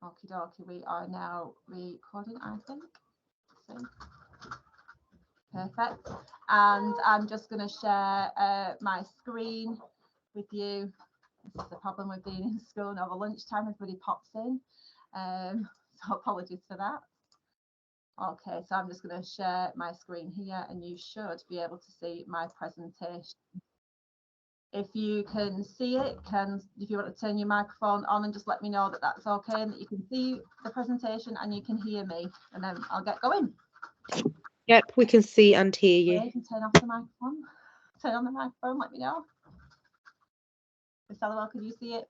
Okie dokie, we are now recording, I think. So, perfect. And I'm just going to share my screen with you. This is the problem with being in school and over lunchtime, everybody pops in. So apologies for that. Okay, so I'm just going to share my screen here and you should be able to see my presentation. If you can see it, if you want to turn your microphone on and just let me know that that's okay and that you can see the presentation and you can hear me, and then I'll get going. Yep, we can see and hear you. Okay, you can turn off the microphone. Turn on the microphone, let me know. Estella, could you see it?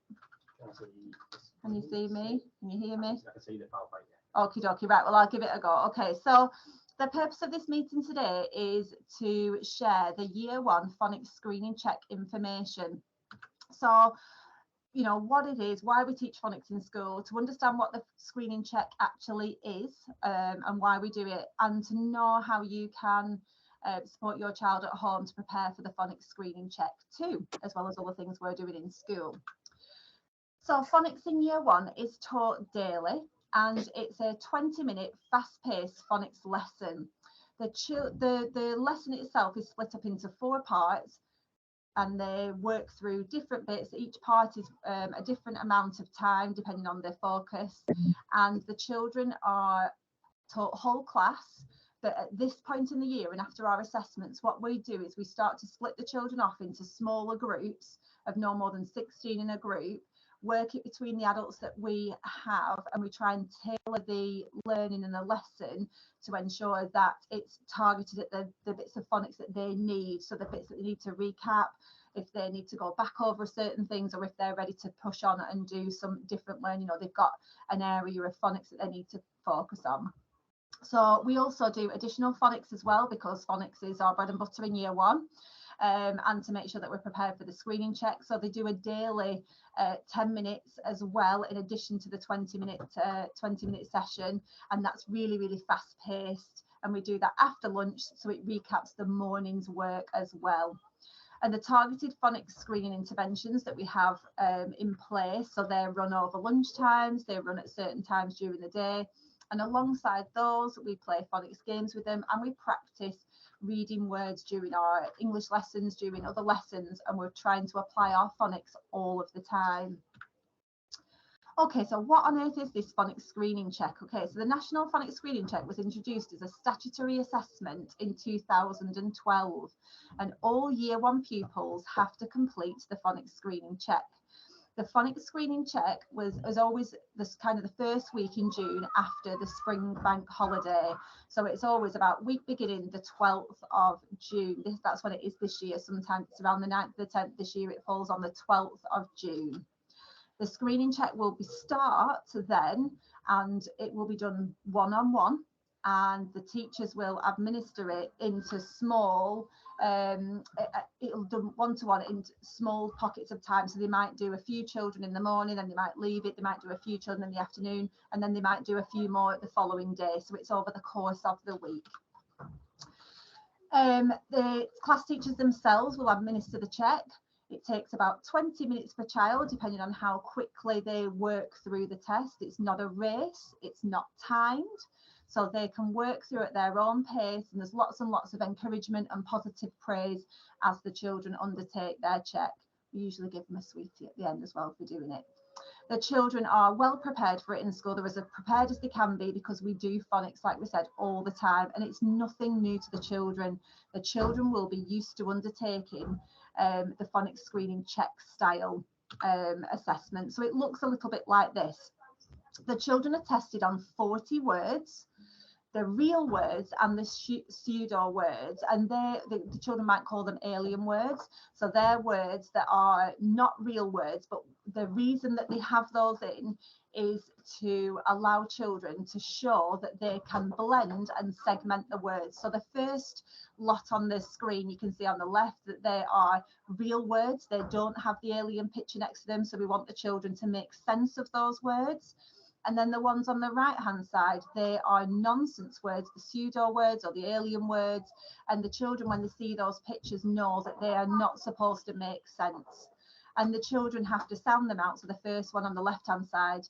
Can you see me? Can you hear me? I can see the PowerPoint, yeah. Okie dokie, right, well, I'll give it a go. Okay, so the purpose of this meeting today is to share the Year 1 Phonics Screening Check information. So, you know, what it is, why we teach phonics in school, to understand what the screening check actually is and why we do it, and to know how you can support your child at home to prepare for the phonics screening check too, as well as other things we're doing in school. So phonics in Year 1 is taught daily, and it's a 20-minute fast-paced phonics lesson. The lesson itself is split up into 4 parts, and they work through different bits. Each part is a different amount of time depending on their focus, and the children are taught whole class. But at this point in the year and after our assessments, what we do is we start to split the children off into smaller groups of no more than 16 in a group, work it between the adults that we have, and we try and tailor the learning and the lesson to ensure that it's targeted at the bits of phonics that they need. So the bits that they need to recap, if they need to go back over certain things, or if they're ready to push on and do some different learning, or they've got an area of phonics that they need to focus on. So we also do additional phonics as well, because phonics is our bread and butter in Year 1. And to make sure that we're prepared for the screening check. So they do a daily 10 minutes as well, in addition to the 20-minute session, and that's really, really fast paced, and we do that after lunch, so it recaps the morning's work as well. And the targeted phonics screening interventions that we have in place, so they're run over lunch times, they run at certain times during the day, and alongside those we play phonics games with them, and we practice reading words during our English lessons, during other lessons, and we're trying to apply our phonics all of the time. Okay, so what on earth is this phonics screening check? Okay, so the National Phonics Screening Check was introduced as a statutory assessment in 2012, and all Year 1 pupils have to complete the phonics screening check. The phonics screening check was always this kind of the first week in June after the spring bank holiday. So it's always about week beginning the 12th of June. That's when it is this year. Sometimes it's around the 9th, the 10th. This year it falls on the 12th of June. The screening check will start then, and it will be done one-on-one, and the teachers will administer it into small, it'll do one-to-one in small pockets of time. So they might do a few children in the morning, then they might leave it, they might do a few children in the afternoon, and then they might do a few more the following day. So it's over the course of the week. The class teachers themselves will administer the check. It takes about 20 minutes per child, depending on how quickly they work through the test. It's not a race, it's not timed, so they can work through at their own pace, and there's lots and lots of encouragement and positive praise as the children undertake their check. We usually give them a sweetie at the end as well for doing it. The children are well prepared for it in school. They're as prepared as they can be, because we do phonics, like we said, all the time, and it's nothing new to the children. The children will be used to undertaking the phonics screening check style assessment. So it looks a little bit like this. The children are tested on 40 words, the real words and the pseudo words, and the children might call them alien words. So they're words that are not real words, but the reason that they have those in is to allow children to show that they can blend and segment the words. So the first lot on the screen, you can see on the left that they are real words. They don't have the alien picture next to them, so we want the children to make sense of those words. And then the ones on the right hand side, they are nonsense words, the pseudo words or the alien words, and the children, when they see those pictures, know that they are not supposed to make sense, and the children have to sound them out. So the first one on the left hand side,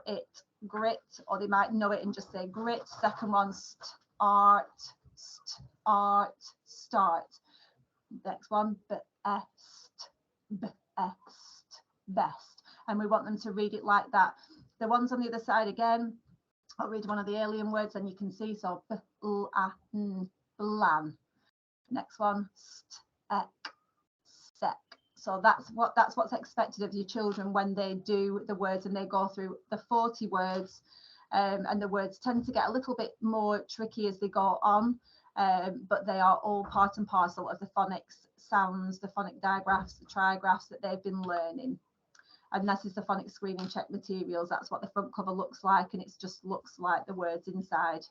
it, grit, or they might know it and just say grit. Second one, start, start. Next one, best, best. And we want them to read it like that. The ones on the other side again, I'll read one of the alien words and you can see, so blan. Next one, sec. So that's what's expected of your children when they do the words and they go through the 40 words, and the words tend to get a little bit more tricky as they go on, but they are all part and parcel of the phonics sounds, the phonic digraphs, the trigraphs that they've been learning. And this is the phonics screening check materials. That's what the front cover looks like, and it just looks like the words inside.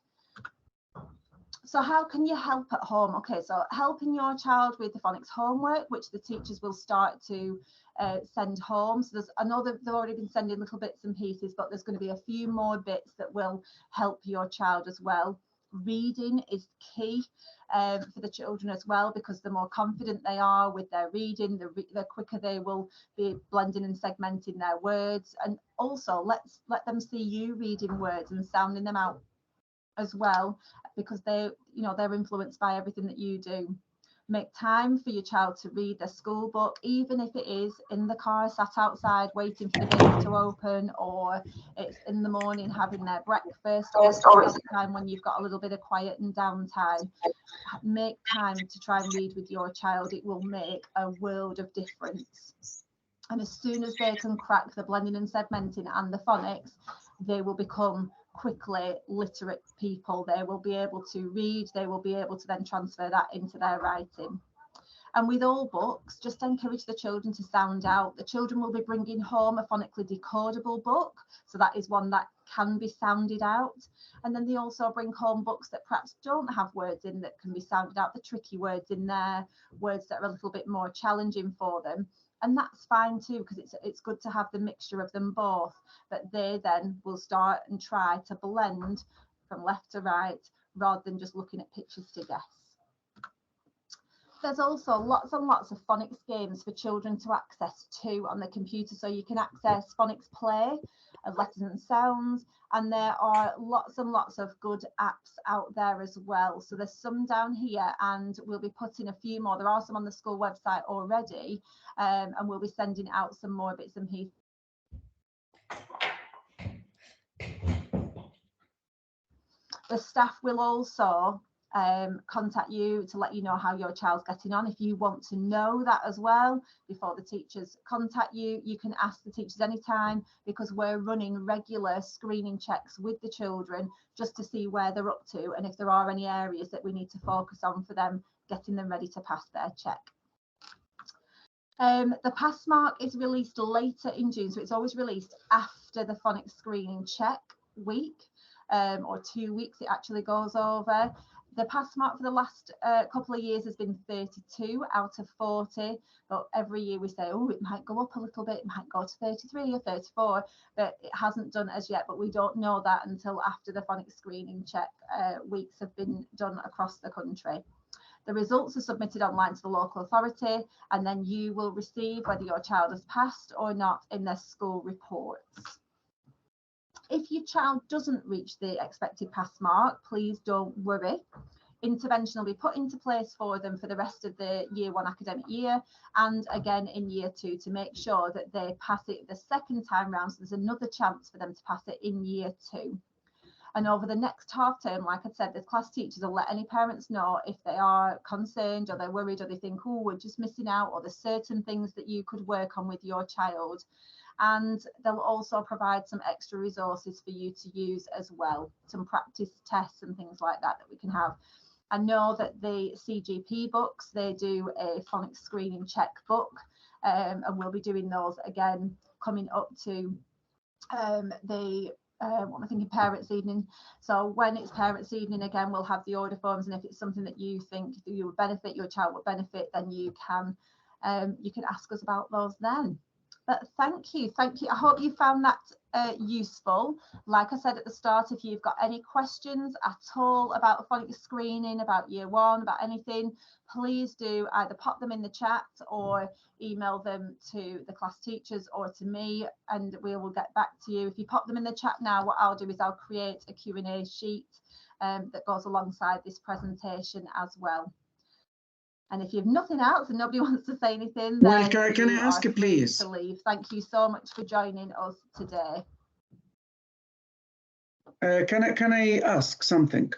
So how can you help at home? Okay, so helping your child with the phonics homework, which the teachers will start to send home. So I know that they've already been sending little bits and pieces, but there's going to be a few more bits that will help your child as well. Reading is key for the children as well, because the more confident they are with their reading, the quicker they will be blending and segmenting their words. And also let them see you reading words and sounding them out as well, because they're influenced by everything that you do. Make time for your child to read their school book, even if it is in the car sat outside waiting for the gate to open, or it's in the morning having their breakfast, or it's time when you've got a little bit of quiet and downtime. Make time to try and read with your child. It will make a world of difference. And as soon as they can crack the blending and segmenting and the phonics, they will become quickly literate people. They will be able to read, they will be able to then transfer that into their writing. And with all books, just encourage the children to sound out. The children will be bringing home a phonically decodable book, so that is one that can be sounded out. And then they also bring home books that perhaps don't have words in that can be sounded out, the tricky words in there, words that are a little bit more challenging for them. And that's fine too, because it's good to have the mixture of them both, that they then will start and try to blend from left to right rather than just looking at pictures to guess. There's also lots and lots of phonics games for children to access too on the computer. So you can access Phonics Play of letters and sounds, and there are lots and lots of good apps out there as well. So there's some down here, and we'll be putting a few more. There are some on the school website already, and we'll be sending out some more bits and pieces. The staff will also contact you to let you know how your child's getting on. If you want to know that as well before the teachers contact you, you can ask the teachers anytime, because we're running regular screening checks with the children just to see where they're up to and if there are any areas that we need to focus on for them, getting them ready to pass their check. The pass mark is released later in June, so it's always released after the phonics screening check week, or 2 weeks it actually goes over. The pass mark for the last couple of years has been 32 out of 40, but every year we say, oh, it might go up a little bit, it might go to 33 or 34, but it hasn't done as yet. But we don't know that until after the phonics screening check weeks have been done across the country. The results are submitted online to the local authority, and then you will receive whether your child has passed or not in their school reports. If your child doesn't reach the expected pass mark, please don't worry. Intervention will be put into place for them for the rest of the year 1 academic year, and again in year 2, to make sure that they pass it the second time round. So there's another chance for them to pass it in year 2. And over the next half term, like I said, the class teachers will let any parents know if they are concerned or they're worried, or they think, oh, we're just missing out, or there's certain things that you could work on with your child. And they'll also provide some extra resources for you to use as well, some practice tests and things like that we can have. I know that the CGP books, they do a phonics screening check book, and we'll be doing those again coming up to what am I thinking, parents' evening. So when it's parents' evening again, we'll have the order forms, and if it's something that you think you would benefit, your child would benefit, then you can ask us about those then. But thank you. I hope you found that useful. Like I said at the start, if you've got any questions at all about phonics screening, about year one, about anything, please do either pop them in the chat or email them to the class teachers or to me, and we will get back to you. If you pop them in the chat now, what I'll do is I'll create a Q&A sheet that goes alongside this presentation as well. And if you have nothing else and nobody wants to say anything, Well, then can I ask you, please? to leave. Thank you so much for joining us today. Can I ask something?